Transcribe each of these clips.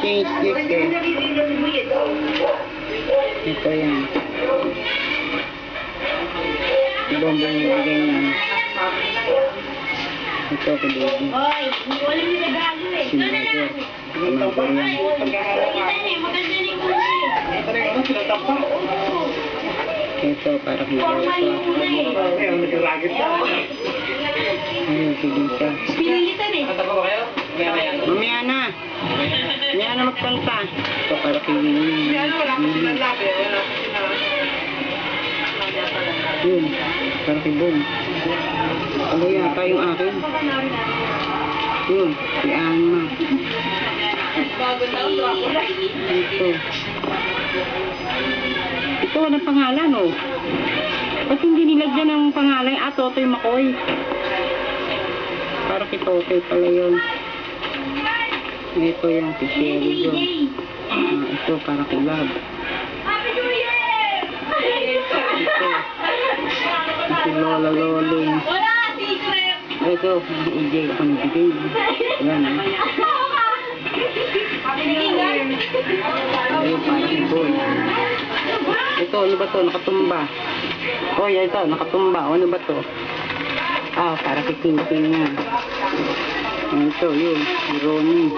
Change gift eh. Ito yan. Ibang binibigay niya. Ito ko baby. Hoy, hindi ko alam yung nagagawa eh. Ito na lang. Ito yan. Kita niya, maganda rin ko siya. Ito para kung Formal yung una eh. ayun, sige siya. Pinilitan eh. Mamaya na. Mamaya na magkanta. Ito para kay Willie. Yun, para kay Bon. Ano yata yung akin? Yun, si Anna. Ito. Ito, anong pangalan, oh? Ba't hindi nilagyan ng pangalan? Ah, Totoy Makoy. Para kay Totoy pala yun. Ito yung si Sherry yun. Ito, para kay Love. Ito. Si Lola Loling. Wala, secret. Ito, EJ ako nabigay. Yan, eh. Ayun, para kay Boy. Ito, ano ba to? Nakatumba. Oh, yan ito, nakatumba. Ano ba to? Ah, para kay King nga. Ito, yun. Si Ronnie.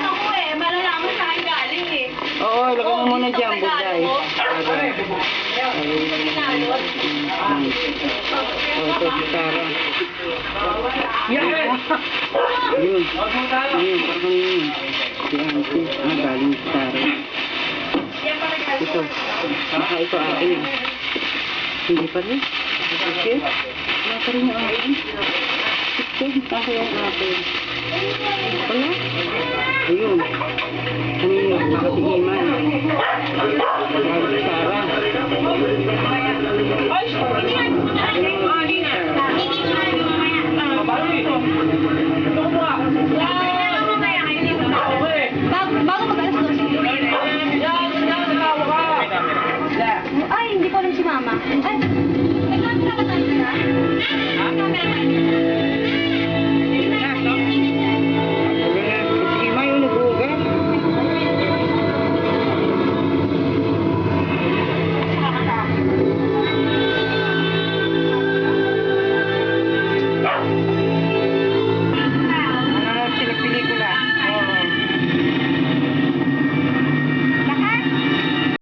Ako eh, malalaman sa akin galing eh. Oo, ilagay mo muna dyan, Buday. Oh, ito si Sarah. Yun. Yun, parang yun. Si Auntie. Ah, galing si Sarah. Ito. Ito akin. Hindi pa rin. Okay. Wala pa rin yung akin. Ito, ako yung akin. Wala. Ayun. Ano yun? Nakatigiman. Galing si Sarah. Ay, hindi nga.